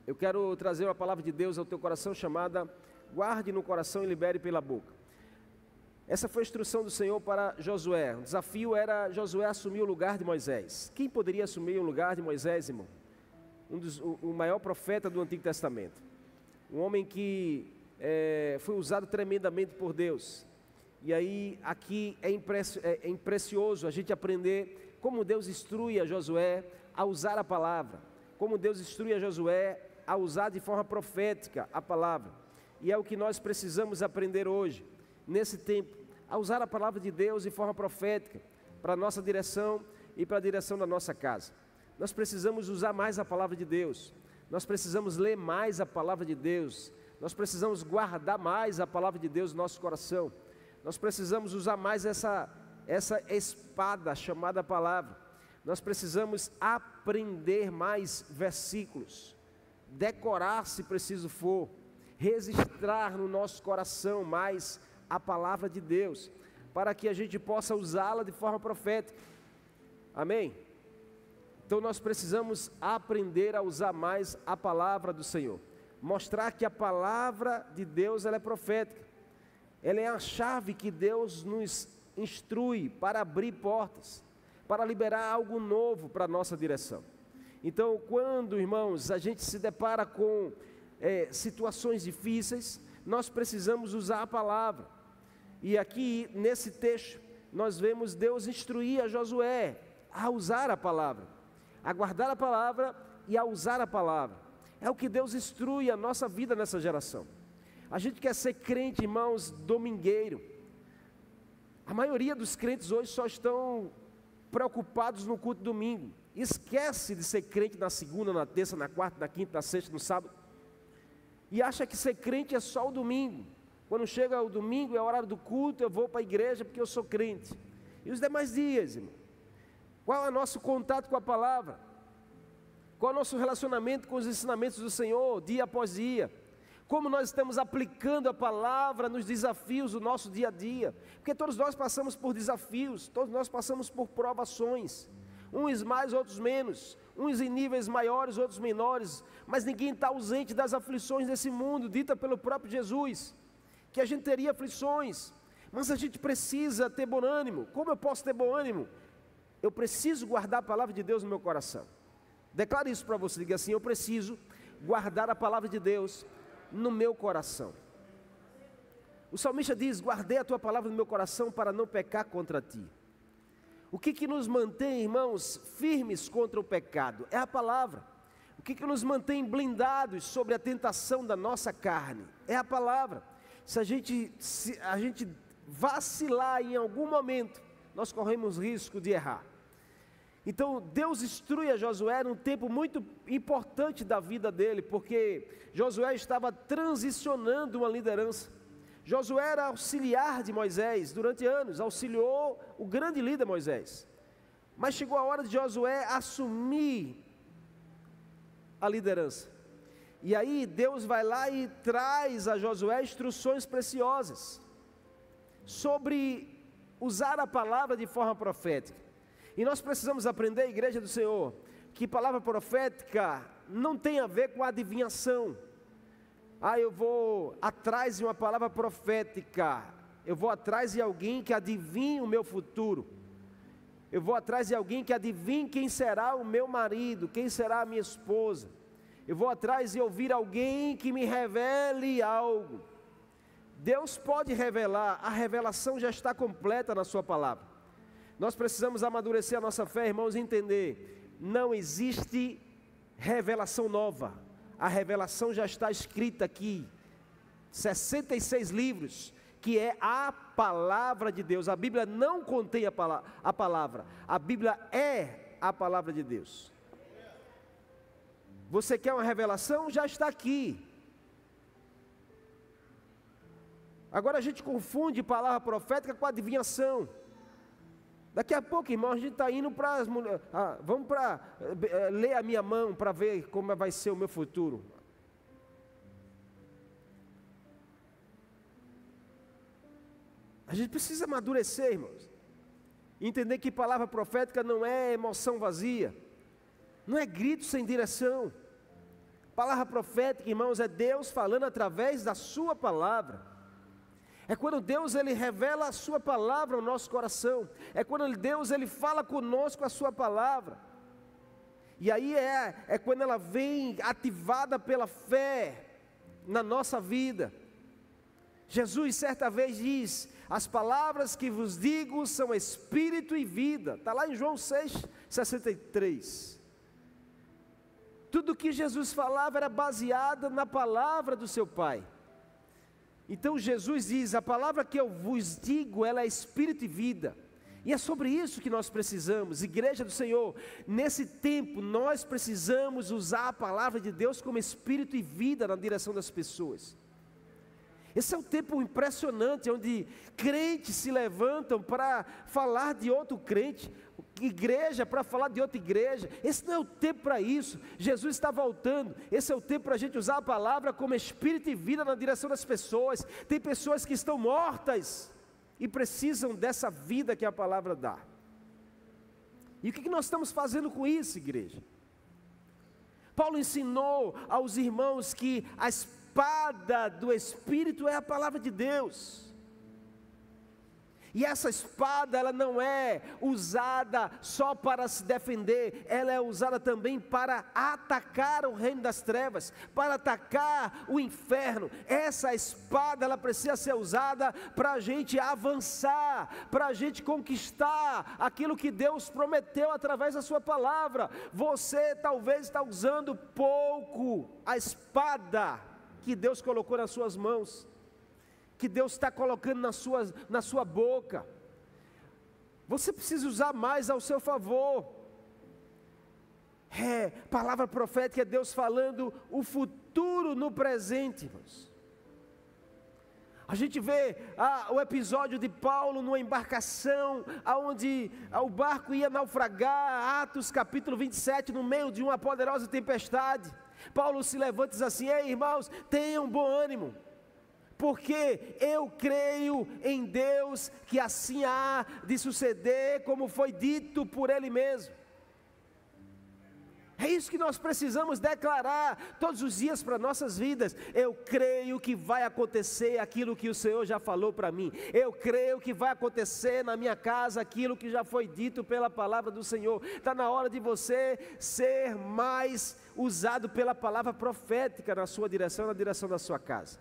eu quero trazer uma palavra de Deus ao teu coração chamada guarde no coração e libere pela boca. Essa foi a instrução do Senhor para Josué. O desafio era Josué assumir o lugar de Moisés. Quem poderia assumir o lugar de Moisés, irmão? O maior profeta do Antigo Testamento. Um homem que foi usado tremendamente por Deus. E aí aqui é imprecioso a gente aprender como Deus instrui a Josué a usar a palavra. Como Deus instrui a Josué a usar de forma profética a palavra. E é o que nós precisamos aprender hoje, nesse tempo, a usar a palavra de Deus de forma profética, para a nossa direção e para a direção da nossa casa. Nós precisamos usar mais a palavra de Deus, nós precisamos ler mais a palavra de Deus, nós precisamos guardar mais a palavra de Deus no nosso coração, nós precisamos usar mais essa espada chamada palavra, nós precisamos aprender mais versículos, decorar se preciso for, registrar no nosso coração mais a palavra de Deus, para que a gente possa usá-la de forma profética, amém? Então nós precisamos aprender a usar mais a palavra do Senhor, mostrar que a palavra de Deus ela é profética, ela é a chave que Deus nos instrui para abrir portas, para liberar algo novo para a nossa direção. Então quando, irmãos, a gente se depara com situações difíceis, nós precisamos usar a palavra. E aqui nesse texto nós vemos Deus instruir a Josué a usar a palavra, a guardar a palavra e a usar a palavra. É o que Deus instrui a nossa vida nessa geração. A gente quer ser crente, irmãos, domingueiro. A maioria dos crentes hoje só estão preocupados no culto domingo. Esquece de ser crente na segunda, na terça, na quarta, na quinta, na sexta, no sábado. E acha que ser crente é só o domingo. Quando chega o domingo, é a hora do culto, eu vou para a igreja porque eu sou crente. E os demais dias, irmão? Qual é o nosso contato com a palavra? Qual é o nosso relacionamento com os ensinamentos do Senhor, dia após dia? Como nós estamos aplicando a palavra nos desafios do nosso dia a dia? Porque todos nós passamos por desafios, todos nós passamos por provações. Uns mais, outros menos. Uns em níveis maiores, outros menores. Mas ninguém está ausente das aflições desse mundo, dita pelo próprio Jesus. Que a gente teria aflições, mas a gente precisa ter bom ânimo. Como eu posso ter bom ânimo? Eu preciso guardar a palavra de Deus no meu coração. Declare isso para você, diga assim: eu preciso guardar a palavra de Deus no meu coração. O salmista diz: guardei a tua palavra no meu coração para não pecar contra ti. O que nos mantém, irmãos, firmes contra o pecado? É a palavra. O que nos mantém blindados sobre a tentação da nossa carne? É a palavra. Se a gente vacilar em algum momento, nós corremos risco de errar. Então Deus instrui a Josué num tempo muito importante da vida dele, porque Josué estava transicionando uma liderança. Josué era auxiliar de Moisés durante anos, auxiliou o grande líder Moisés. Mas chegou a hora de Josué assumir a liderança. E aí Deus vai lá e traz a Josué instruções preciosas sobre usar a palavra de forma profética. E nós precisamos aprender, igreja do Senhor, que palavra profética não tem a ver com adivinhação. Eu vou atrás de uma palavra profética, eu vou atrás de alguém que adivinhe o meu futuro, eu vou atrás de alguém que adivinhe quem será o meu marido, quem será a minha esposa. Eu vou atrás de ouvir alguém que me revele algo. Deus pode revelar, a revelação já está completa na sua palavra. Nós precisamos amadurecer a nossa fé, irmãos, e entender, não existe revelação nova. A revelação já está escrita aqui, 66 livros, que é a palavra de Deus. A Bíblia não contém a palavra, a Bíblia é a palavra de Deus. Você quer uma revelação? Já está aqui. Agora a gente confunde palavra profética com adivinhação. Daqui a pouco, irmão, a gente está indo para as mulheres. Vamos para ler a minha mão para ver como vai ser o meu futuro. A gente precisa amadurecer, irmãos. Entender que palavra profética não é emoção vazia. Não é grito sem direção. Palavra profética, irmãos, é Deus falando através da sua palavra. É quando Deus ele revela a sua palavra ao nosso coração. É quando Deus ele fala conosco a sua palavra. E aí é quando ela vem ativada pela fé na nossa vida. Jesus certa vez diz: as palavras que vos digo são espírito e vida. Está lá em João 6,63. Tudo que Jesus falava era baseado na palavra do seu Pai. Então Jesus diz: a palavra que eu vos digo, ela é espírito e vida. E é sobre isso que nós precisamos, igreja do Senhor. Nesse tempo nós precisamos usar a palavra de Deus como espírito e vida na direção das pessoas. Esse é um tempo impressionante, onde crentes se levantam para falar de outro crente, igreja para falar de outra igreja. Esse não é o tempo para isso. Jesus está voltando. Esse é o tempo para a gente usar a palavra como espírito e vida na direção das pessoas. Tem pessoas que estão mortas e precisam dessa vida que a palavra dá. E o que nós estamos fazendo com isso, igreja? Paulo ensinou aos irmãos que a espada do Espírito é a palavra de Deus. E essa espada, ela não é usada só para se defender, ela é usada também para atacar o reino das trevas, para atacar o inferno. Essa espada, ela precisa ser usada para a gente avançar, para a gente conquistar aquilo que Deus prometeu através da sua palavra. Você talvez está usando pouco a espada que Deus colocou nas suas mãos, que Deus está colocando na sua boca. Você precisa usar mais ao seu favor. Palavra profética é Deus falando o futuro no presente, irmãos. A gente vê o episódio de Paulo numa embarcação, onde o barco ia naufragar, Atos capítulo 27, no meio de uma poderosa tempestade. Paulo se levanta e diz assim: ei, irmãos, tenham bom ânimo, porque eu creio em Deus que assim há de suceder, como foi dito por Ele mesmo. É isso que nós precisamos declarar todos os dias para nossas vidas. Eu creio que vai acontecer aquilo que o Senhor já falou para mim. Eu creio que vai acontecer na minha casa aquilo que já foi dito pela palavra do Senhor. Está na hora de você ser mais usado pela palavra profética na sua direção, na direção da sua casa.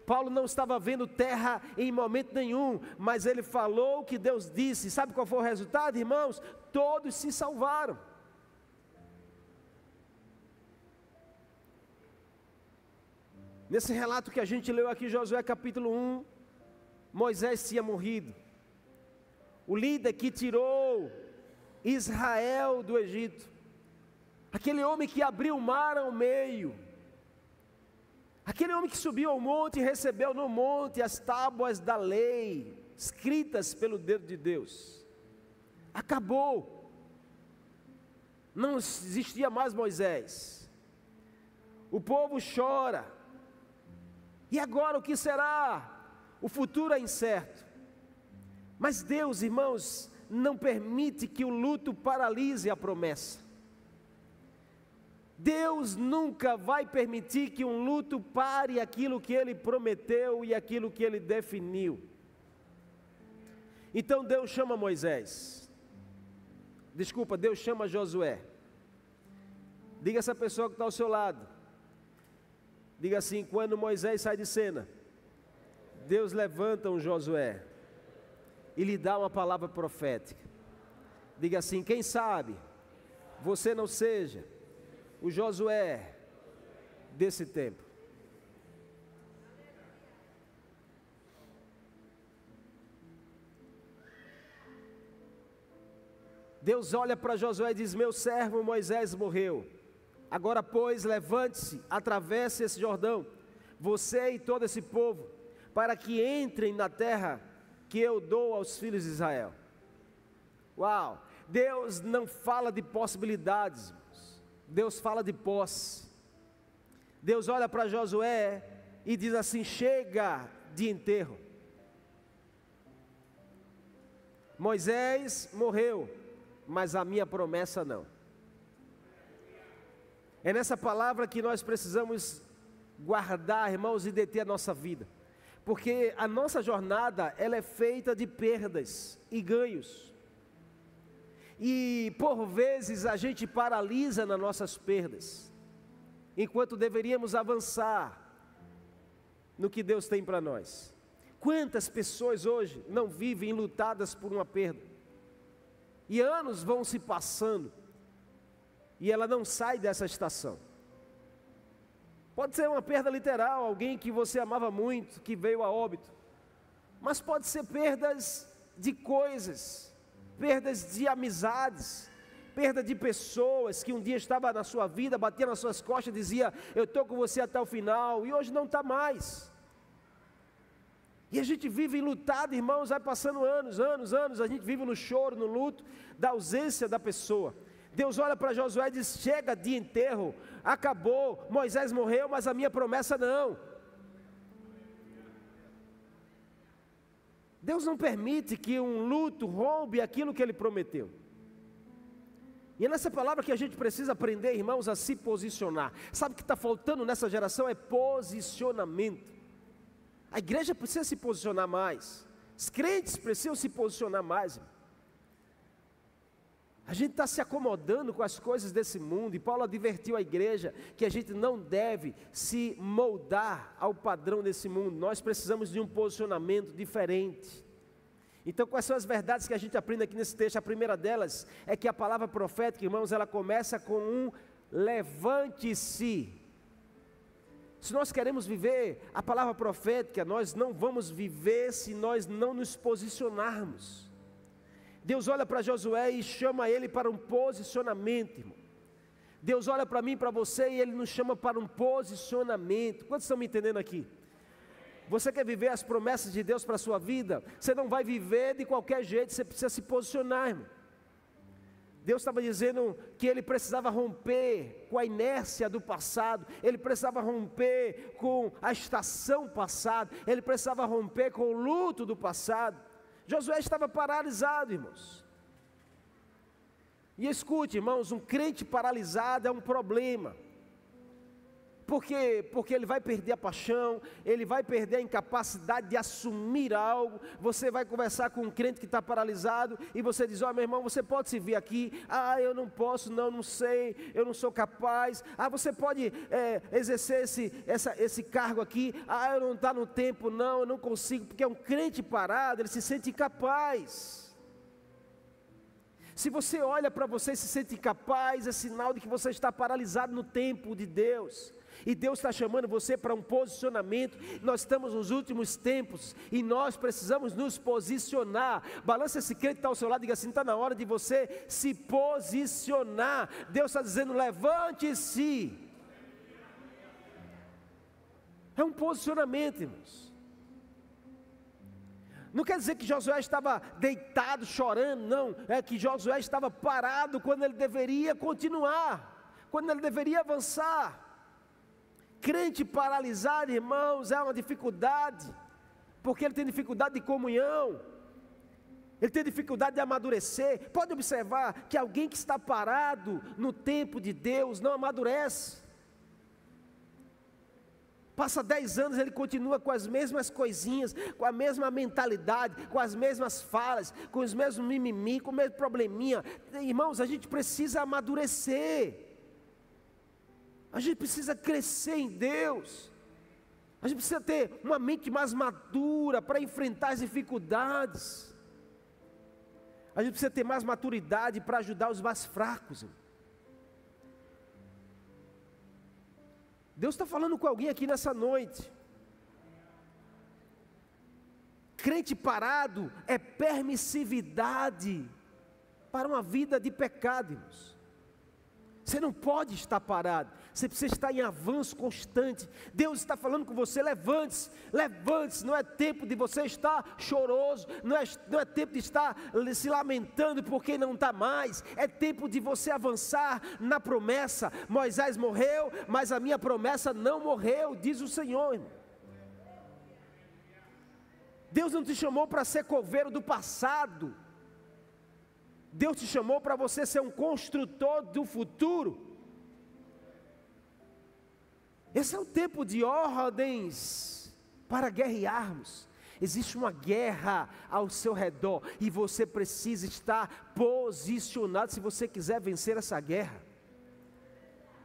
Paulo não estava vendo terra em momento nenhum, mas ele falou o que Deus disse. Sabe qual foi o resultado, irmãos? Todos se salvaram. Nesse relato que a gente leu aqui, Josué capítulo 1, Moisés tinha morrido. O líder que tirou Israel do Egito, aquele homem que abriu o mar ao meio, aquele homem que subiu ao monte e recebeu no monte as tábuas da lei, escritas pelo dedo de Deus, acabou. Não existia mais Moisés. O povo chora. E agora o que será? O futuro é incerto. Mas Deus, irmãos, não permite que o luto paralise a promessa. Deus nunca vai permitir que um luto pare aquilo que Ele prometeu e aquilo que Ele definiu. Então Deus chama Deus chama Josué. Diga a essa pessoa que está ao seu lado. Diga assim: quando Moisés sai de cena, Deus levanta um Josué e lhe dá uma palavra profética. Diga assim: quem sabe você não seja o Josué desse tempo. Deus olha para Josué e diz: meu servo Moisés morreu. Agora, pois, levante-se, atravesse esse Jordão, você e todo esse povo, para que entrem na terra que eu dou aos filhos de Israel. Uau! Deus não fala de possibilidades, irmãos. Deus fala de posse. Deus olha para Josué e diz assim: chega de enterro. Moisés morreu, mas a minha promessa não. É nessa palavra que nós precisamos guardar, irmãos, e deter a nossa vida. Porque a nossa jornada, ela é feita de perdas e ganhos. E por vezes a gente paralisa nas nossas perdas, enquanto deveríamos avançar no que Deus tem para nós. Quantas pessoas hoje não vivem lutadas por uma perda? E anos vão se passando, e ela não sai dessa estação. Pode ser uma perda literal, alguém que você amava muito, que veio a óbito. Mas pode ser perdas de coisas, perdas de amizades, perda de pessoas que um dia estavam na sua vida, batia nas suas costas e dizia: eu estou com você até o final, e hoje não está mais. E a gente vive enlutado, irmãos, vai passando anos, a gente vive no choro, no luto da ausência da pessoa. Deus olha para Josué e diz: chega de enterro, acabou, Moisés morreu, mas a minha promessa não. Deus não permite que um luto roube aquilo que Ele prometeu. E é nessa palavra que a gente precisa aprender, irmãos, a se posicionar. Sabe o que está faltando nessa geração? É posicionamento. A igreja precisa se posicionar mais, os crentes precisam se posicionar mais. A gente está se acomodando com as coisas desse mundo, e Paulo advertiu a igreja que a gente não deve se moldar ao padrão desse mundo. Nós precisamos de um posicionamento diferente. Então, quais são as verdades que a gente aprende aqui nesse texto? A primeira delas é que a palavra profética, irmãos, ela começa com um levante-se. Se nós queremos viver a palavra profética, nós não vamos viver se nós não nos posicionarmos. Deus olha para Josué e chama ele para um posicionamento, irmão. Deus olha para mim e para você e Ele nos chama para um posicionamento. Quantos estão me entendendo aqui? Você quer viver as promessas de Deus para a sua vida? Você não vai viver de qualquer jeito, você precisa se posicionar, irmão. Deus estava dizendo que Ele precisava romper com a inércia do passado, Ele precisava romper com a estação passada, Ele precisava romper com o luto do passado. Josué estava paralisado, irmãos. E escute, irmãos, um crente paralisado é um problema. Por quê? Porque ele vai perder a paixão, ele vai perder a incapacidade de assumir algo. Você vai conversar com um crente que está paralisado e você diz: ó, meu irmão, você pode se vir aqui? Ah, eu não posso, não sei, eu não sou capaz. Ah, você pode exercer esse cargo aqui? Ah, eu não estou no tempo, não, eu não consigo. Porque é um crente parado, ele se sente incapaz. Se você olha para você e se sente incapaz, é sinal de que você está paralisado no tempo de Deus. E Deus está chamando você para um posicionamento. Nós estamos nos últimos tempos e nós precisamos nos posicionar. Balança esse crente que está ao seu lado e diga assim: está na hora de você se posicionar. Deus está dizendo: levante-se. É um posicionamento, irmãos. Não quer dizer que Josué estava deitado chorando, não. É que Josué estava parado quando ele deveria continuar, quando ele deveria avançar. Crente paralisado, irmãos, é uma dificuldade, porque ele tem dificuldade de comunhão, ele tem dificuldade de amadurecer. Pode observar que alguém que está parado no tempo de Deus não amadurece. Passa 10 anos, ele continua com as mesmas coisinhas, com a mesma mentalidade, com as mesmas falas, com os mesmos mimimi, com o mesmo probleminha. Irmãos, a gente precisa amadurecer. A gente precisa crescer em Deus. A gente precisa ter uma mente mais madura para enfrentar as dificuldades. A gente precisa ter mais maturidade para ajudar os mais fracos. Deus está falando com alguém aqui nessa noite. Crente parado é permissividade para uma vida de pecado, irmãos. Você não pode estar parado, você precisa estar em avanço constante. Deus está falando com você: levante-se, levante-se. Não é tempo de você estar choroso, não é tempo de estar se lamentando porque não está mais. É tempo de você avançar na promessa. Moisés morreu, mas a minha promessa não morreu, diz o Senhor, irmão. Deus não te chamou para ser coveiro do passado. Deus te chamou para você ser um construtor do futuro. Esse é o tempo de ordens para guerrearmos. Existe uma guerra ao seu redor e você precisa estar posicionado se você quiser vencer essa guerra.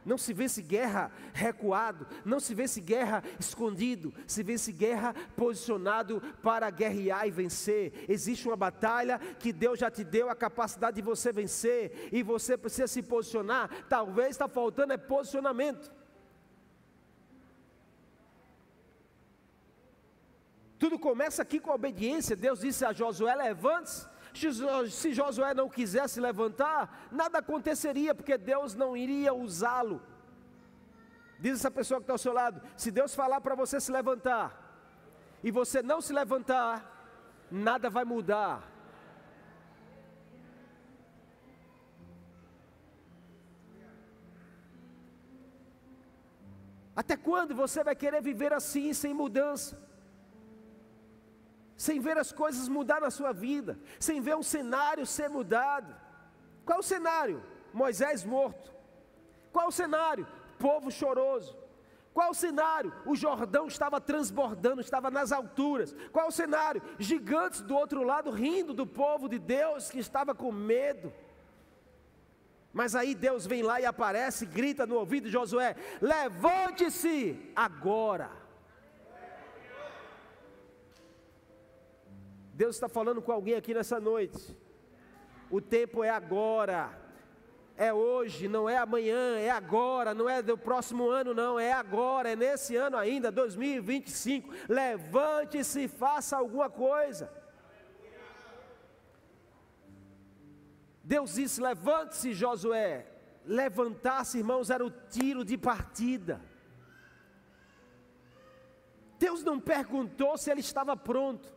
Não se vence guerra recuado, não se vence guerra escondido, se vence guerra posicionado para guerrear e vencer. Existe uma batalha que Deus já te deu a capacidade de você vencer e você precisa se posicionar. Talvez está faltando é posicionamento. Tudo começa aqui com a obediência. Deus disse a Josué: levante-se. Se Josué não quisesse levantar, nada aconteceria, porque Deus não iria usá-lo. Diz essa pessoa que está ao seu lado: se Deus falar para você se levantar, e você não se levantar, nada vai mudar. Até quando você vai querer viver assim, sem mudança? Sem ver as coisas mudar na sua vida, sem ver um cenário ser mudado. Qual o cenário? Moisés morto. Qual o cenário? Povo choroso. Qual o cenário? O Jordão estava transbordando, estava nas alturas. Qual o cenário? Gigantes do outro lado rindo do povo de Deus que estava com medo. Mas aí Deus vem lá e aparece e grita no ouvido de Josué: levante-se agora. Deus está falando com alguém aqui nessa noite. O tempo é agora, é hoje, não é amanhã, é agora, não é do próximo ano não, é agora, é nesse ano ainda, 2025, levante-se e faça alguma coisa. Deus disse: levante-se, Josué. Levantar-se, irmãos, era o tiro de partida. Deus não perguntou se ele estava pronto.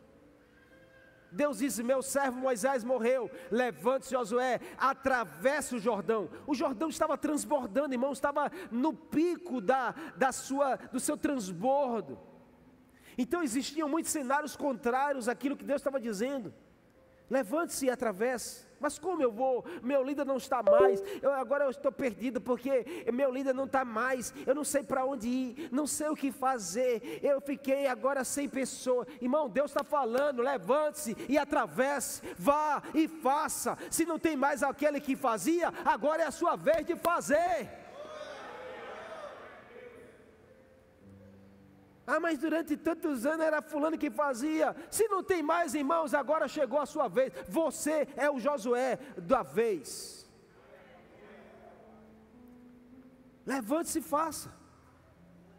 Deus disse: meu servo Moisés morreu, levante-se, Josué, atravesse o Jordão. O Jordão estava transbordando, irmão, estava no pico do seu transbordo. Então existiam muitos cenários contrários àquilo que Deus estava dizendo. Levante-se e atravesse. Mas como eu vou? Meu líder não está mais. Agora eu estou perdido porque meu líder não está mais. Eu não sei para onde ir, não sei o que fazer. Eu fiquei agora sem pessoa. Irmão, Deus está falando: levante-se e atravesse, vá e faça. Se não tem mais aquele que fazia, agora é a sua vez de fazer. Ah, mas durante tantos anos era fulano que fazia. Se não tem mais, irmãos, agora chegou a sua vez. Você é o Josué da vez. Levante-se e faça.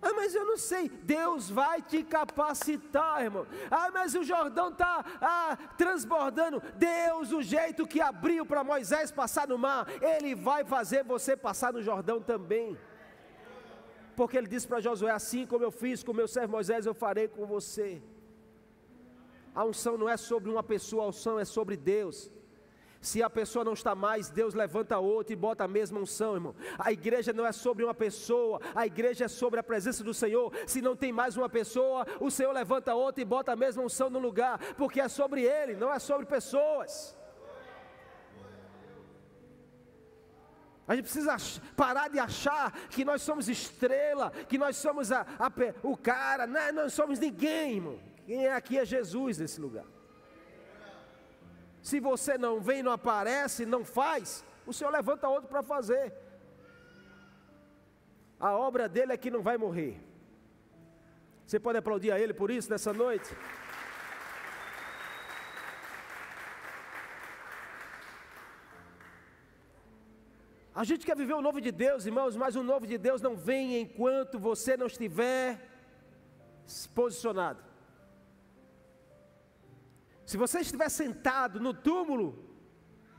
Ah, mas eu não sei. Deus vai te capacitar, irmão. Ah, mas o Jordão está transbordando. Deus, o jeito que abriu para Moisés passar no mar, Ele vai fazer você passar no Jordão também. Porque ele disse para Josué: assim como eu fiz com meu servo Moisés, eu farei com você. A unção não é sobre uma pessoa, a unção é sobre Deus. Se a pessoa não está mais, Deus levanta outra e bota a mesma unção, irmão. A igreja não é sobre uma pessoa, a igreja é sobre a presença do Senhor. Se não tem mais uma pessoa, o Senhor levanta outra e bota a mesma unção no lugar, porque é sobre Ele, não é sobre pessoas. A gente precisa parar de achar que nós somos estrela, que nós somos o cara. Não, nós somos ninguém, irmão. Quem é aqui é Jesus nesse lugar. Se você não vem, não aparece, não faz, o Senhor levanta outro para fazer. A obra dele é que não vai morrer. Você pode aplaudir a Ele por isso nessa noite? A gente quer viver o novo de Deus, irmãos, mas o novo de Deus não vem enquanto você não estiver posicionado. Se você estiver sentado no túmulo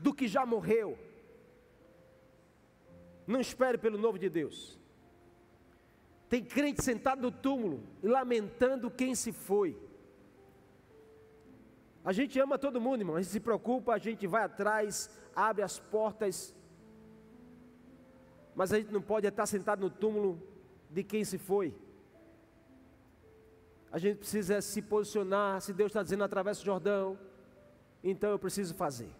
do que já morreu, não espere pelo novo de Deus. Tem crente sentado no túmulo, lamentando quem se foi. A gente ama todo mundo, irmão, a gente se preocupa, a gente vai atrás, abre as portas, mas a gente não pode estar sentado no túmulo de quem se foi. A gente precisa se posicionar. Se Deus está dizendo através do Jordão, então eu preciso fazer.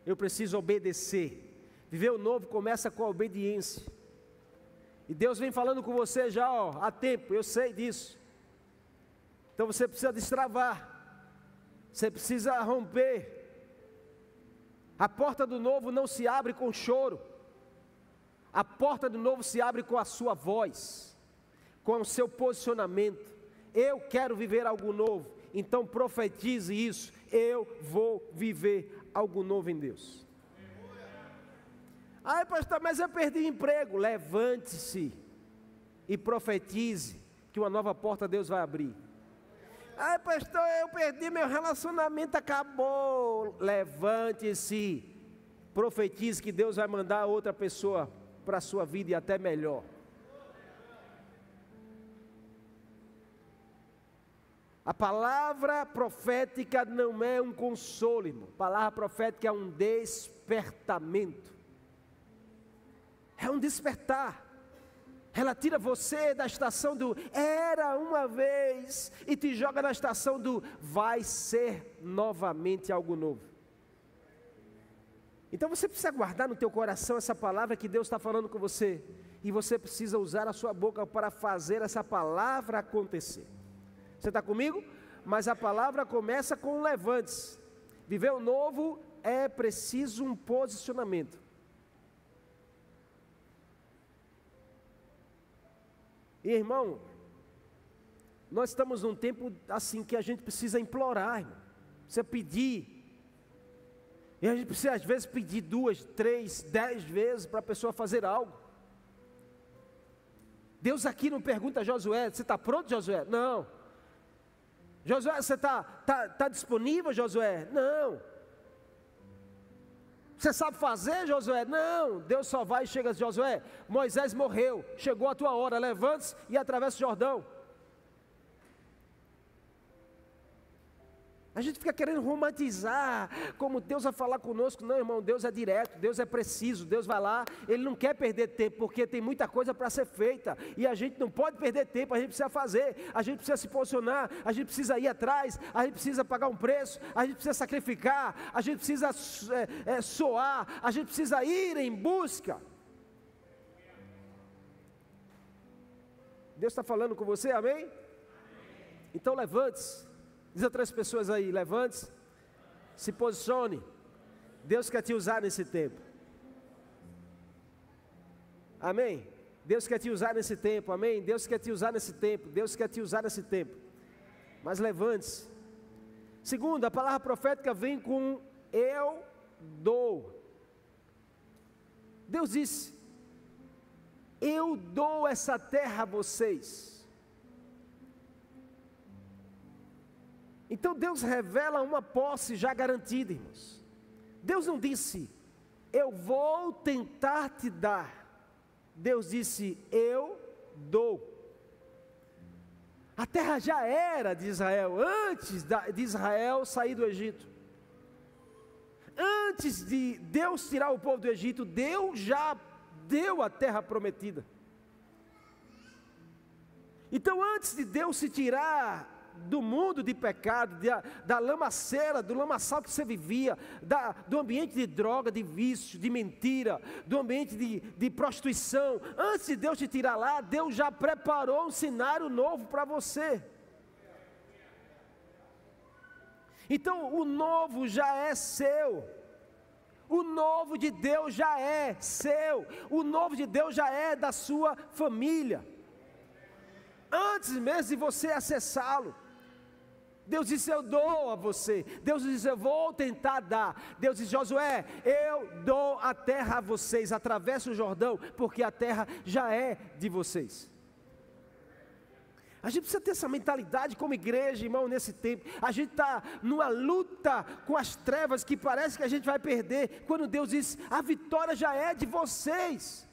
Eu preciso obedecer. Viver o novo começa com a obediência. E Deus vem falando com você já há tempo, eu sei disso. Então você precisa destravar, você precisa romper. A porta do novo não se abre com choro, a porta do novo se abre com a sua voz, com o seu posicionamento. Eu quero viver algo novo, então profetize isso, eu vou viver algo novo em Deus. Ah, pastor, mas eu perdi emprego. Levante-se e profetize que uma nova porta Deus vai abrir. Ah, pastor, eu perdi, meu relacionamento acabou. Levante-se, profetize que Deus vai mandar outra pessoa para a sua vida e até melhor. A palavra profética não é um consolo, irmão. A palavra profética é um despertamento. É um despertar. Ela tira você da estação do era uma vez e te joga na estação do vai ser novamente algo novo. Então você precisa guardar no teu coração essa palavra que Deus está falando com você. E você precisa usar a sua boca para fazer essa palavra acontecer. Você está comigo? Mas a palavra começa com um levante-se. Viver o novo é preciso um posicionamento. E irmão, nós estamos num tempo assim que a gente precisa implorar, irmão. Precisa pedir. E a gente precisa às vezes pedir 2, 3, 10 vezes para a pessoa fazer algo. Deus aqui não pergunta a Josué, você está pronto, Josué? Não. Josué, você está disponível, Josué? Não. Você sabe fazer, Josué? Não. Deus só vai e chega a Josué, Moisés morreu, chegou a tua hora, levante-se e atravessa o Jordão. A gente fica querendo romantizar, como Deus vai falar conosco. Não, irmão, Deus é direto, Deus é preciso, Deus vai lá, Ele não quer perder tempo, porque tem muita coisa para ser feita, e a gente não pode perder tempo, a gente precisa fazer, a gente precisa se posicionar, a gente precisa ir atrás, a gente precisa pagar um preço, a gente precisa sacrificar, a gente precisa soar, a gente precisa ir em busca. Deus está falando com você, amém? Então levante-se. Diz a 3 pessoas aí, levante-se, se posicione. Deus quer te usar nesse tempo. Amém? Deus quer te usar nesse tempo, amém? Deus quer te usar nesse tempo, Deus quer te usar nesse tempo. Mas levante-se. Segundo, a palavra profética vem com eu dou. Deus disse, eu dou essa terra a vocês. Então Deus revela uma posse já garantida, irmãos. Deus não disse, eu vou tentar te dar. Deus disse, eu dou. A terra já era de Israel, antes de Israel sair do Egito. Antes de Deus tirar o povo do Egito, Deus já deu a terra prometida. Então antes de Deus se tirar do mundo de pecado, da lamaceira, do lamaçal que você vivia, do ambiente de droga, de vício, de mentira, do ambiente de prostituição, antes de Deus te tirar lá, Deus já preparou um cenário novo para você. Então o novo já é seu, o novo de Deus já é seu, o novo de Deus já é da sua família, antes mesmo de você acessá-lo. Deus disse, eu dou a você. Deus disse, eu vou tentar dar. Deus disse, Josué, eu dou a terra a vocês, atravessa o Jordão, porque a terra já é de vocês. A gente precisa ter essa mentalidade como igreja, irmão, nesse tempo. A gente está numa luta com as trevas que parece que a gente vai perder, quando Deus diz, a vitória já é de vocês.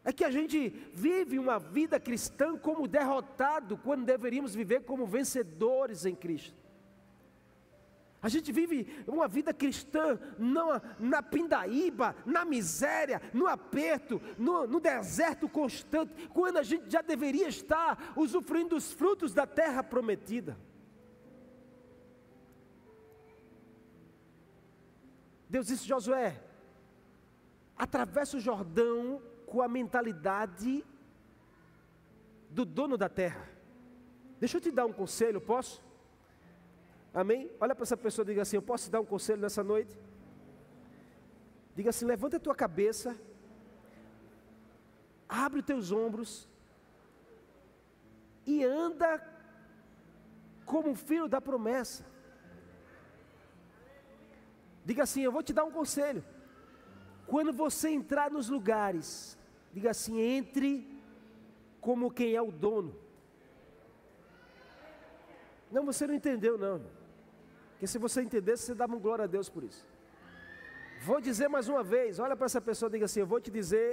É que a gente vive uma vida cristã como derrotado, quando deveríamos viver como vencedores em Cristo. A gente vive uma vida cristã na pindaíba, na miséria, no aperto, no deserto constante, quando a gente já deveria estar usufruindo dos frutos da terra prometida. Deus disse, Josué, atravessa o Jordão com a mentalidade do dono da terra. Deixa eu te dar um conselho, posso? Amém? Olha para essa pessoa e diga assim: eu posso te dar um conselho nessa noite? Diga assim: levanta a tua cabeça, abre os teus ombros e anda como um filho da promessa. Diga assim: eu vou te dar um conselho. Quando você entrar nos lugares, diga assim: entre como quem é o dono. Não, você não entendeu não. Porque se você entendesse, você dava glória a Deus por isso. Vou dizer mais uma vez, olha para essa pessoa e diga assim: eu vou te dizer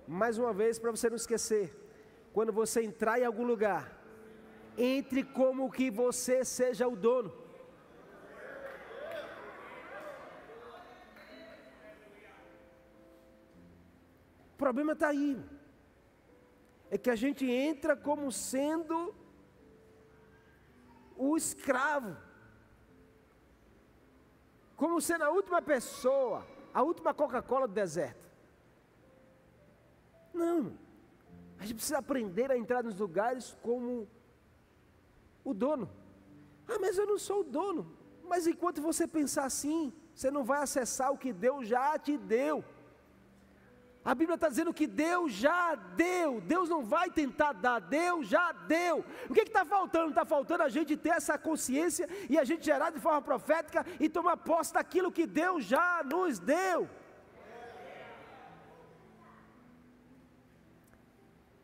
mais uma vez para você não esquecer. Quando você entrar em algum lugar, entre como que você seja o dono. O problema está aí. É que a gente entra como sendo o escravo, como sendo a última pessoa, a última Coca-Cola do deserto. Não, a gente precisa aprender a entrar nos lugares como o dono. Ah, mas eu não sou o dono. Mas enquanto você pensar assim, você não vai acessar o que Deus já te deu. A Bíblia está dizendo que Deus já deu. Deus não vai tentar dar, Deus já deu. O que está faltando? Está faltando a gente ter essa consciência e a gente gerar de forma profética e tomar posse daquilo que Deus já nos deu.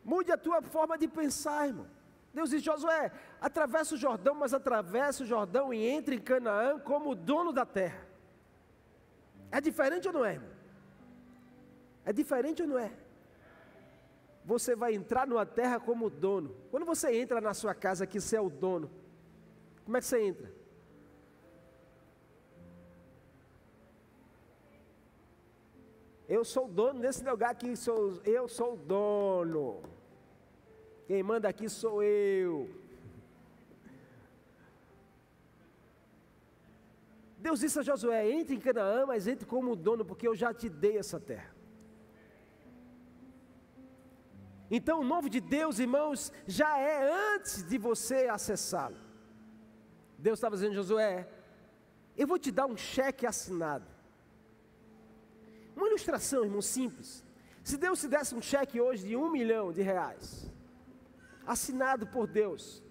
Mude a tua forma de pensar, irmão. Deus diz: Josué, atravessa o Jordão, mas atravessa o Jordão e entre em Canaã como dono da terra. É diferente ou não é, irmão? É diferente ou não é? Você vai entrar numa terra como dono. Quando você entra na sua casa que você é o dono, como é que você entra? Eu sou o dono desse lugar aqui, eu sou o dono. Quem manda aqui sou eu. Deus disse a Josué: entre em Canaã, mas entre como dono, porque eu já te dei essa terra. Então o novo de Deus, irmãos, já é antes de você acessá-lo. Deus estava dizendo: Josué, eu vou te dar um cheque assinado. Uma ilustração, irmão, simples. Se Deus te desse um cheque hoje de R$1 milhão, assinado por Deus,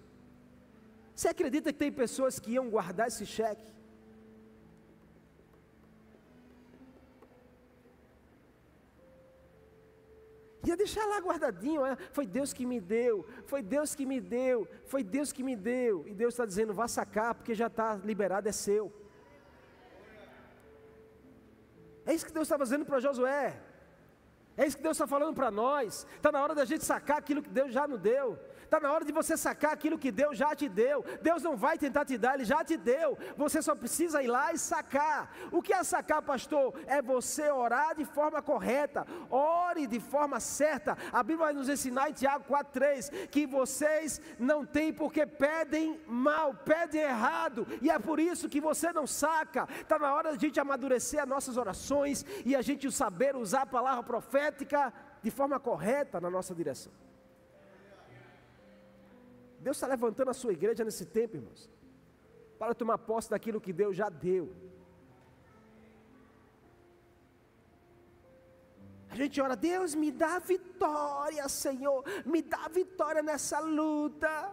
você acredita que tem pessoas que iam guardar esse cheque? Ia deixar lá guardadinho, foi Deus que me deu, foi Deus que me deu, foi Deus que me deu. E Deus está dizendo: vá sacar, porque já está liberado, é seu. É isso que Deus estava dizendo para Josué. É isso que Deus está falando para nós. Está na hora da gente sacar aquilo que Deus já nos deu. Está na hora de você sacar aquilo que Deus já te deu. Deus não vai tentar te dar, Ele já te deu. Você só precisa ir lá e sacar. O que é sacar, pastor? É você orar de forma correta. Ore de forma certa. A Bíblia vai nos ensinar em Tiago 4,3 que vocês não têm porque pedem mal, pedem errado. E é por isso que você não saca. Está na hora de a gente amadurecer as nossas orações e a gente saber usar a palavra profética de forma correta na nossa direção. Deus está levantando a sua igreja nesse tempo, irmãos, para tomar posse daquilo que Deus já deu. A gente ora: Deus, me dá vitória, Senhor, me dá vitória nessa luta.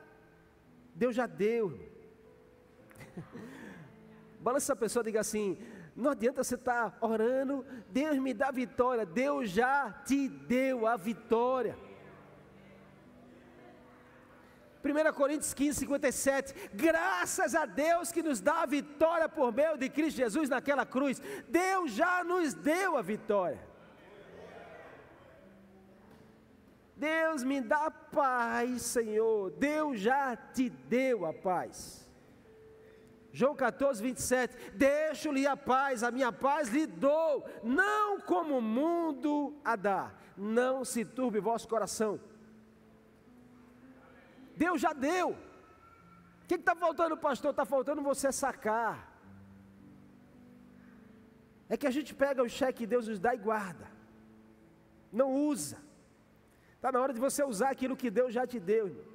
Deus já deu. Balança essa pessoa e diga assim: não adianta você estar orando, Deus me dá vitória. Deus já te deu a vitória. 1 Coríntios 15:57, graças a Deus que nos dá a vitória por meio de Cristo Jesus naquela cruz. Deus já nos deu a vitória. Deus, me dá paz, Senhor. Deus já te deu a paz. João 14:27, deixo-lhe a paz, a minha paz lhe dou, não como o mundo a dá. Não se turbe vosso coração. Deus já deu. O que está faltando, pastor? Está faltando você sacar. É que a gente pega o cheque que Deus nos dá e guarda. não usa. Está na hora de você usar aquilo que Deus já te deu, irmão.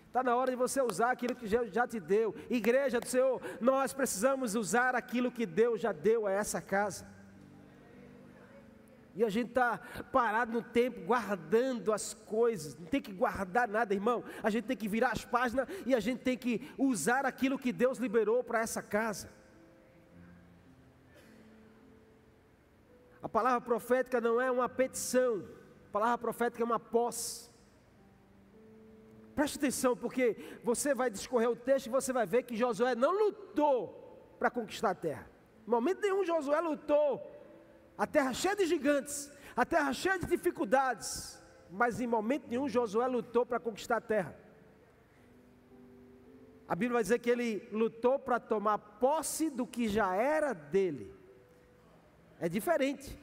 Está na hora de você usar aquilo que Deus já te deu. Igreja do Senhor, nós precisamos usar aquilo que Deus já deu a essa casa. E a gente está parado no tempo, guardando as coisas. Não tem que guardar nada, irmão. A gente tem que virar as páginas e a gente tem que usar aquilo que Deus liberou para essa casa. A palavra profética não é uma petição. A palavra profética é uma posse. Preste atenção, porque você vai discorrer o texto e você vai ver que Josué não lutou para conquistar a terra. Em momento nenhum Josué lutou. A terra cheia de gigantes, a terra cheia de dificuldades, mas em momento nenhum Josué lutou para conquistar a terra. A Bíblia vai dizer que ele lutou para tomar posse do que já era dele. É diferente,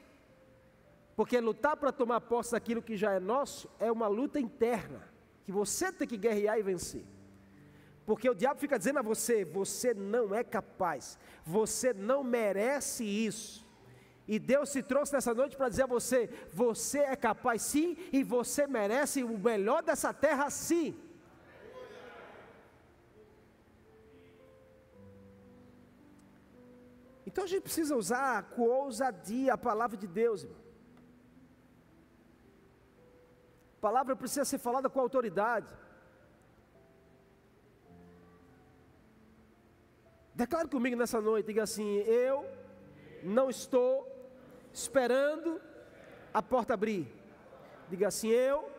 porque lutar para tomar posse daquilo que já é nosso é uma luta interna, que você tem que guerrear e vencer. Porque o diabo fica dizendo a você, você não é capaz, você não merece isso. E Deus se trouxe nessa noite para dizer a você, você é capaz sim, e você merece o melhor dessa terra sim. Então a gente precisa usar com ousadia a palavra de Deus, irmão. A palavra precisa ser falada com autoridade. Declare comigo nessa noite, diga assim, eu não estou esperando a porta abrir. Diga assim, eu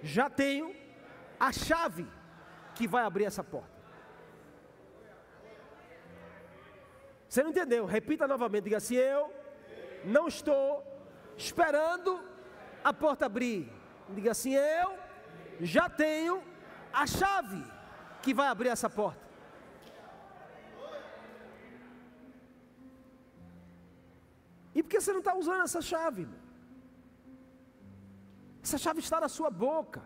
já tenho a chave que vai abrir essa porta. Você não entendeu? Repita novamente, diga assim, eu não estou esperando a porta abrir. Diga assim, eu já tenho a chave que vai abrir essa porta. E por que você não está usando essa chave? Essa chave está na sua boca.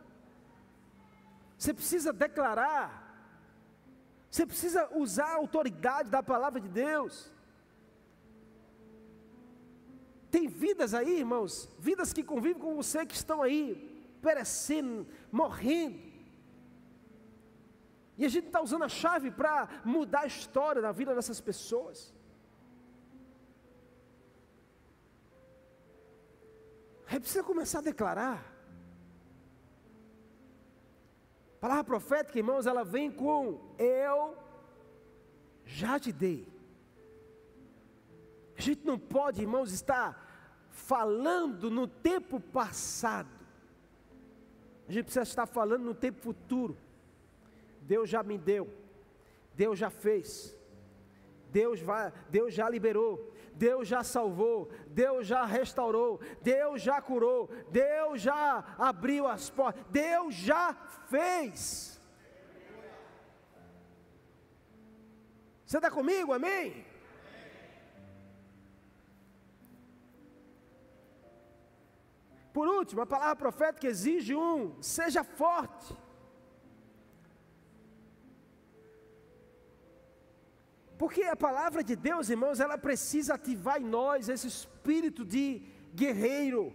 Você precisa declarar. Você precisa usar a autoridade da palavra de Deus. Tem vidas aí, irmãos, vidas que convivem com você, que estão aí, perecendo, morrendo. E a gente está usando a chave para mudar a história da vida dessas pessoas. Aí precisa começar a declarar. A palavra profética, irmãos, ela vem com eu já te dei. A gente não pode, irmãos, estar falando no tempo passado. A gente precisa estar falando no tempo futuro. Deus já me deu. Deus já fez. Deus já liberou. Deus já salvou, Deus já restaurou, Deus já curou, Deus já abriu as portas, Deus já fez. Você está comigo, amém? Por último, a palavra profética exige seja forte. Porque a palavra de Deus, irmãos, ela precisa ativar em nós esse espírito de guerreiro.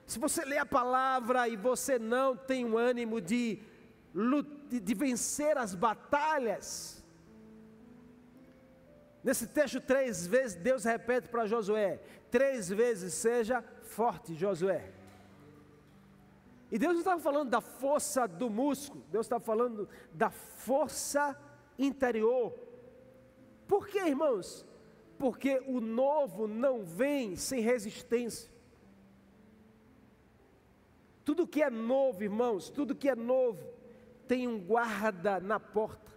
Se você lê a palavra e você não tem o ânimo de vencer as batalhas, nesse texto 3 vezes Deus repete para Josué, 3 vezes seja forte, Josué. E Deus não estava falando da força do músculo, Deus estava falando da força interior. Por quê, irmãos? Porque o novo não vem sem resistência. Tudo que é novo, irmãos, tudo que é novo, tem um guarda na porta.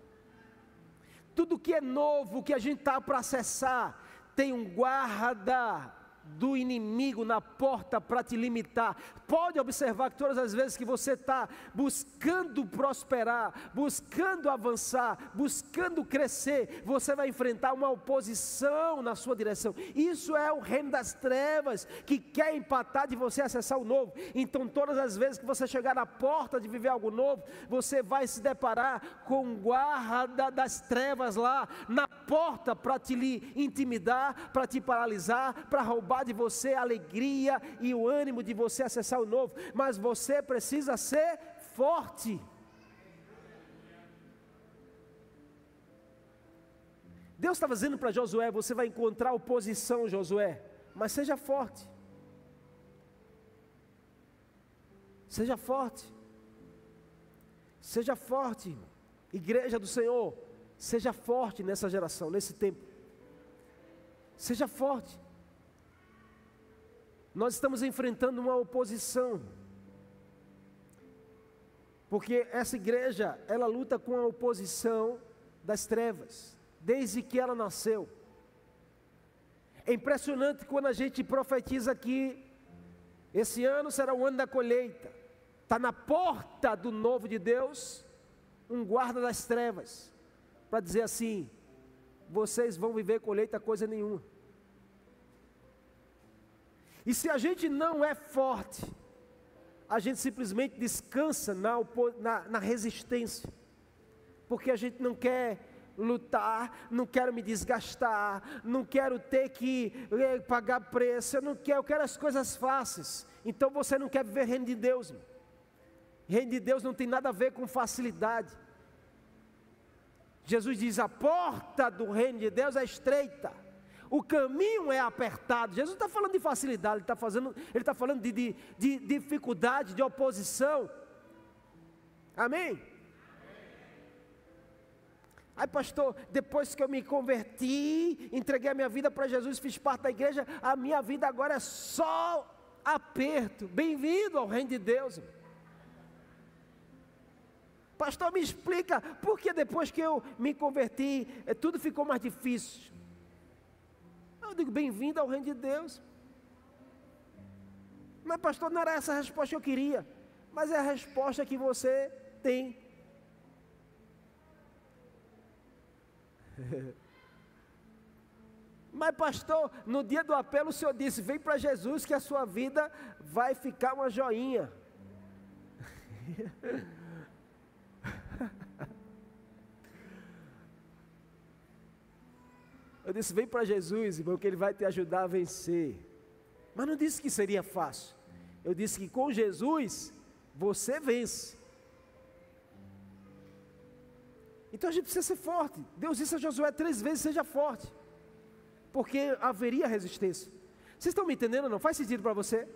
Tudo que é novo, que a gente está para acessar, tem um guarda do inimigo na porta para te limitar. Pode observar que todas as vezes que você está buscando prosperar, buscando avançar, buscando crescer, você vai enfrentar uma oposição na sua direção. Isso é o reino das trevas que quer empatar de você acessar o novo. Então todas as vezes que você chegar na porta de viver algo novo, você vai se deparar com um guarda das trevas lá na porta para te intimidar, para te paralisar, para roubar roubar de você a alegria e o ânimo de você acessar o novo, mas você precisa ser forte. Deus estava dizendo para Josué: você vai encontrar oposição, Josué, mas seja forte. Seja forte. Seja forte, irmão. Igreja do Senhor, seja forte nessa geração, nesse tempo. Seja forte. Nós estamos enfrentando uma oposição, porque essa igreja, ela luta com a oposição das trevas, desde que ela nasceu. É impressionante quando a gente profetiza aqui: esse ano será o ano da colheita. Está na porta do novo de Deus um guarda das trevas, para dizer assim: vocês vão viver colheita coisa nenhuma. E se a gente não é forte, a gente simplesmente descansa na resistência, porque a gente não quer lutar, não quero me desgastar, não quero ter que pagar preço, eu quero as coisas fáceis. Então você não quer viver reino de Deus, irmão. Reino de Deus não tem nada a ver com facilidade. Jesus diz: a porta do reino de Deus é estreita, o caminho é apertado. Jesus não está falando de facilidade, ele está falando de dificuldade, de oposição. Amém? Aí, pastor, depois que eu me converti, entreguei a minha vida para Jesus, fiz parte da igreja, a minha vida agora é só aperto. Bem-vindo ao reino de Deus, irmão. Pastor, me explica, por que depois que eu me converti, tudo ficou mais difícil? Eu digo: bem-vindo ao reino de Deus. Mas pastor, não era essa a resposta que eu queria, mas é a resposta que você tem. Mas pastor, no dia do apelo o senhor disse: vem para Jesus que a sua vida vai ficar uma joinha. Eu disse: vem para Jesus, irmão, que Ele vai te ajudar a vencer. Mas não disse que seria fácil. Eu disse que com Jesus você vence. Então a gente precisa ser forte. Deus disse a Josué 3 vezes: seja forte, porque haveria resistência. Vocês estão me entendendo ou não? Faz sentido para você?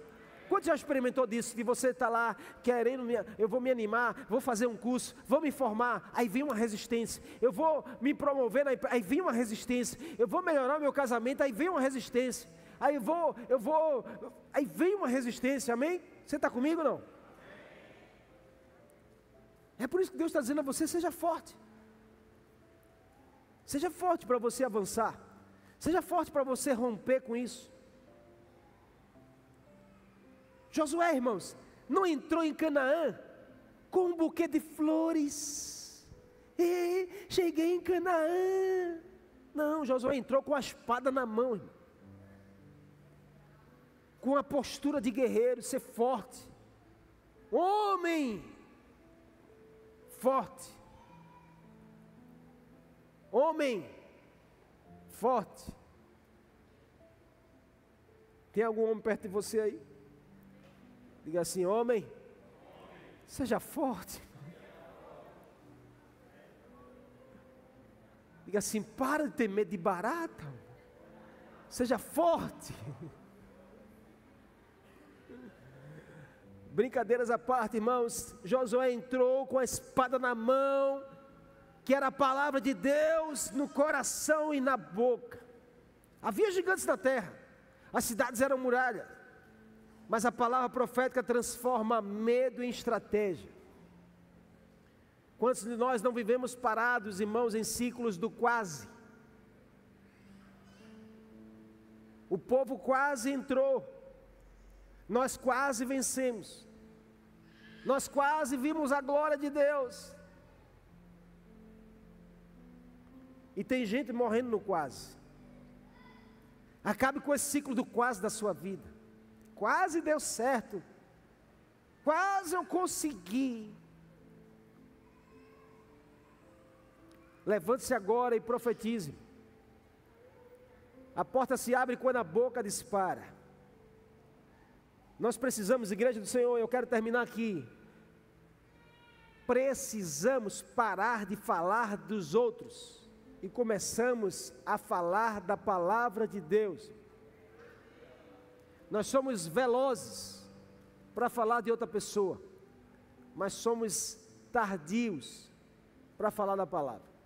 Quando já experimentou disso, de você estar lá querendo, eu vou me animar, vou fazer um curso, vou me formar, aí vem uma resistência. Eu vou me promover, aí vem uma resistência. Eu vou melhorar meu casamento, aí vem uma resistência. Aí aí vem uma resistência, amém? Você está comigo ou não? É por isso que Deus está dizendo a você: seja forte. Seja forte para você avançar. Seja forte para você romper com isso. Josué, irmãos, não entrou em Canaã com um buquê de flores. Cheguei em Canaã. Não, Josué entrou com a espada na mão, irmão. Com a postura de guerreiro, ser forte. Homem forte. Homem forte. Tem algum homem perto de você aí? Diga assim: homem, seja forte. Diga assim: para de ter medo de barata. Seja forte. Brincadeiras à parte, irmãos. Josué entrou com a espada na mão, que era a palavra de Deus no coração e na boca. Havia gigantes na terra, as cidades eram muralhas, mas a palavra profética transforma medo em estratégia. Quantos de nós não vivemos parados, irmãos, em ciclos do quase? O povo quase entrou, nós quase vencemos, nós quase vimos a glória de Deus, e tem gente morrendo no quase. Acabe com esse ciclo do quase da sua vida. Quase deu certo, quase eu consegui. Levante-se agora e profetize. A porta se abre quando a boca dispara. Nós precisamos, igreja do Senhor, eu quero terminar aqui. Precisamos parar de falar dos outros e começamos a falar da palavra de Deus. Nós somos velozes para falar de outra pessoa, mas somos tardios para falar da palavra.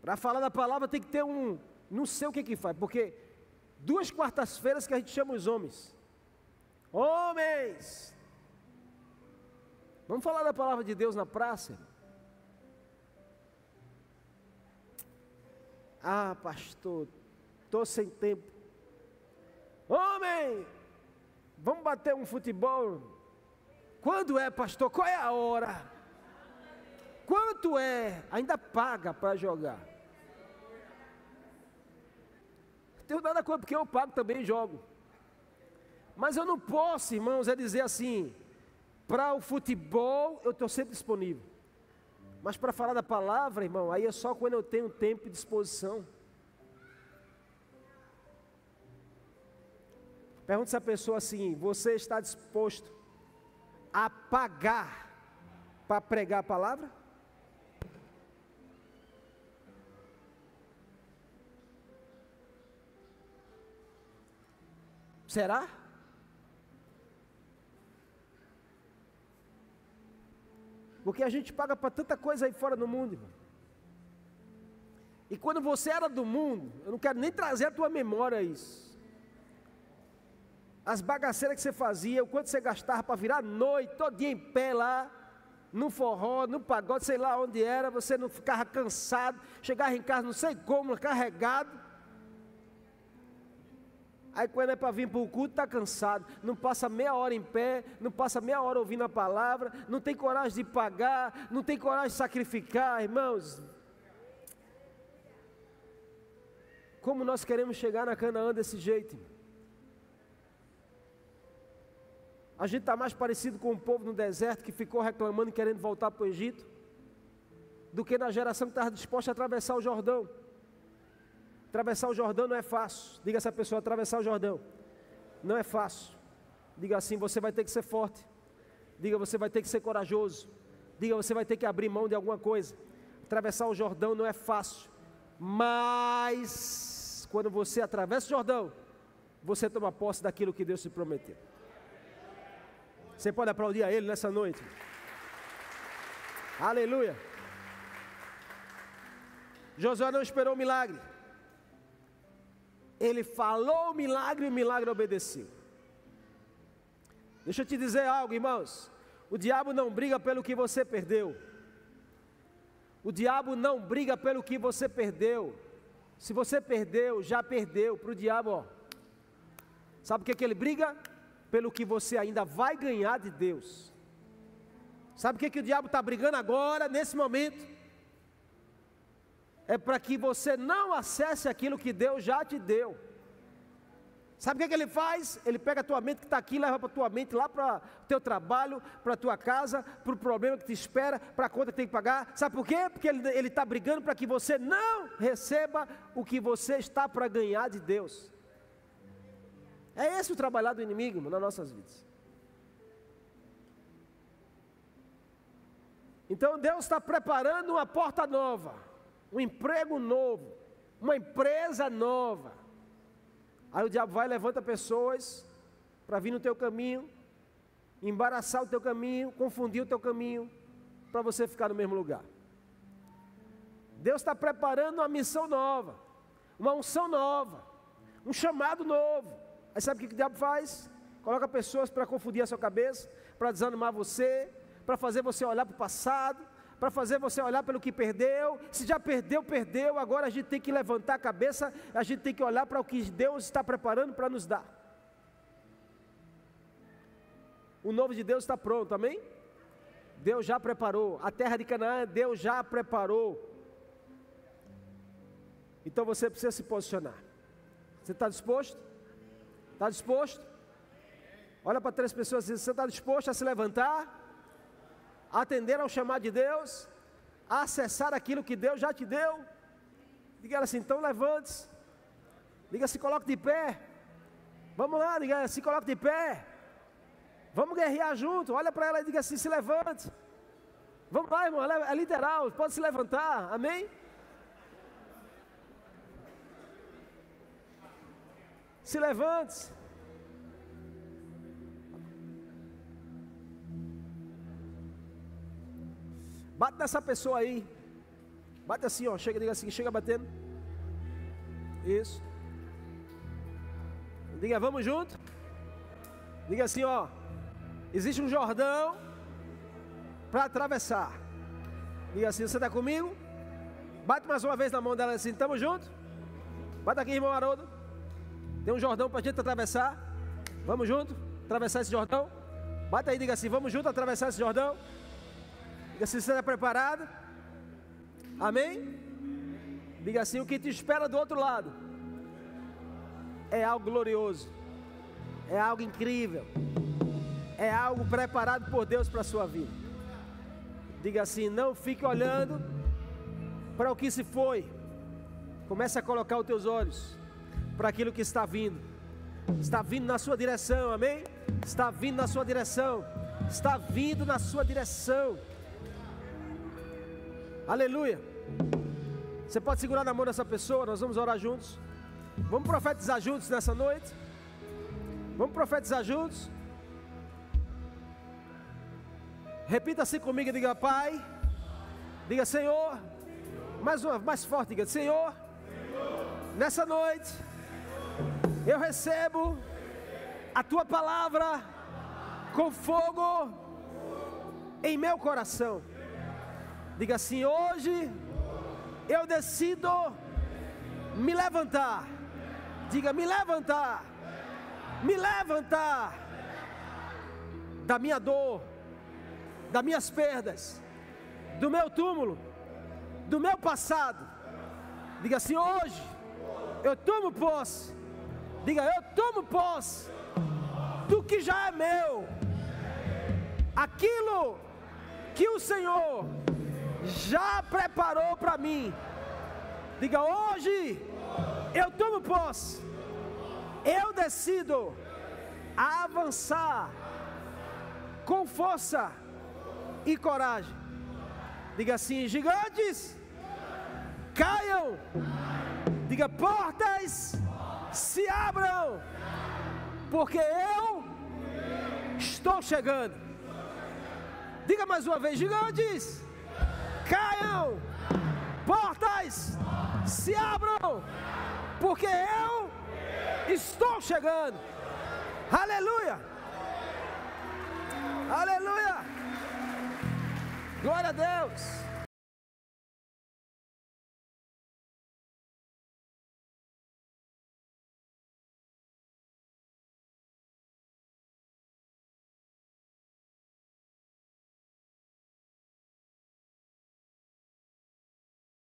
Para falar da palavra tem que ter não sei o que faz, porque 2 quartas-feiras que a gente chama os homens. Homens! Vamos falar da palavra de Deus na praça? Ah, pastor, estou sem tempo. Homem! Vamos bater um futebol? Quando é, pastor? Qual é a hora? Quanto é? Ainda paga para jogar. Não tenho nada contra, porque eu pago também e jogo. Mas eu não posso, irmãos, dizer assim, para o futebol eu estou sempre disponível. Mas para falar da palavra, irmão, aí é só quando eu tenho tempo e disposição. Pergunta essa pessoa assim: você está disposto a pagar para pregar a palavra? Será? Porque a gente paga para tanta coisa aí fora do mundo, irmão. E quando você era do mundo, eu não quero nem trazer a tua memória isso. As bagaceiras que você fazia, o quanto você gastava para virar a noite, todo dia em pé lá, no forró, no pagode, sei lá onde era, você não ficava cansado, chegava em casa não sei como, carregado. Aí quando é para vir para o culto, está cansado, não passa meia hora em pé, não passa meia hora ouvindo a palavra, não tem coragem de pagar, não tem coragem de sacrificar, irmãos. Como nós queremos chegar na Canaã desse jeito? A gente está mais parecido com o povo no deserto que ficou reclamando e querendo voltar para o Egito, do que na geração que estava disposta a atravessar o Jordão. Atravessar o Jordão não é fácil. Diga essa pessoa: atravessar o Jordão não é fácil. Diga assim: você vai ter que ser forte. Diga: você vai ter que ser corajoso. Diga: você vai ter que abrir mão de alguma coisa. Atravessar o Jordão não é fácil, mas quando você atravessa o Jordão, você toma posse daquilo que Deus te prometeu. Você pode aplaudir a Ele nessa noite? Aleluia. Josué não esperou o milagre. Ele falou o milagre e o milagre obedeceu. Deixa eu te dizer algo, irmãos. O diabo não briga pelo que você perdeu. O diabo não briga pelo que você perdeu. Se você perdeu, já perdeu. Para o diabo, ó. Sabe o que ele briga? Pelo que você ainda vai ganhar de Deus. Sabe o que o diabo está brigando agora, nesse momento? É para que você não acesse aquilo que Deus já te deu. Sabe o que ele faz? Ele pega a tua mente que está aqui, leva para a tua mente lá para o teu trabalho, para a tua casa, para o problema que te espera, para a conta que tem que pagar. Sabe por quê? Porque ele está brigando para que você não receba o que você está para ganhar de Deus. É esse o trabalhar do inimigo, irmão, nas nossas vidas. Então Deus está preparando uma porta nova, um emprego novo, uma empresa nova. Aí o diabo vai e levanta pessoas para vir no teu caminho, embaraçar o teu caminho, confundir o teu caminho, para você ficar no mesmo lugar. Deus está preparando uma missão nova, uma unção nova, um chamado novo. Aí sabe o que o diabo faz? Coloca pessoas para confundir a sua cabeça, para desanimar você, para fazer você olhar para o passado, para fazer você olhar pelo que perdeu. Se já perdeu, perdeu. Agora a gente tem que levantar a cabeça, a gente tem que olhar para o que Deus está preparando para nos dar. O novo de Deus está pronto, amém? Deus já preparou. A terra de Canaã, Deus já preparou. Então você precisa se posicionar. Você está disposto? Está disposto? Olha para 3 pessoas e diz: você está disposto a se levantar? A atender ao chamado de Deus? A acessar aquilo que Deus já te deu? Diga ela assim, então levante-se. Diga, se coloque de pé. Vamos lá, diga, se coloque de pé. Vamos guerrear junto. Olha para ela e diga assim, se levante. Vamos lá, irmão, é literal, pode se levantar, amém? Se levante. Bate nessa pessoa aí. Bate assim, ó, chega, diga assim, chega batendo. Isso. Diga, vamos junto. Diga assim, ó, existe um Jordão para atravessar. Diga assim, você está comigo? Bate mais uma vez na mão dela assim, estamos juntos? Bate aqui, irmão Haroldo. Tem um Jordão para a gente atravessar. Vamos junto, atravessar esse Jordão. Bate aí, diga assim, vamos junto atravessar esse Jordão. Diga assim, você está preparado? Amém? Diga assim, o que te espera do outro lado é algo glorioso, é algo incrível, é algo preparado por Deus para a sua vida. Diga assim, não fique olhando para o que se foi. Comece a colocar os teus olhos para aquilo que está vindo. Está vindo na sua direção, amém? Está vindo na sua direção. Está vindo na sua direção. Aleluia. Você pode segurar na mão dessa pessoa, nós vamos orar juntos. Vamos profetizar juntos nessa noite. Vamos profetizar juntos. Repita assim comigo, diga Pai. Diga Senhor. Mais forte, diga Senhor. Nessa noite eu recebo a Tua palavra com fogo em meu coração. Diga assim, hoje eu decido me levantar. Diga, me levantar. Me levantar da minha dor, das minhas perdas, do meu túmulo, do meu passado. Diga assim, hoje eu tomo posse. Diga, eu tomo posse do que já é meu. Aquilo que o Senhor já preparou para mim. Diga, hoje eu tomo posse. Eu decido avançar com força e coragem. Diga assim, gigantes caiam. Diga, portas se abram, porque eu estou chegando. Diga mais uma vez, gigantes caiam, portas se abram, porque eu estou chegando. Aleluia, aleluia, glória a Deus.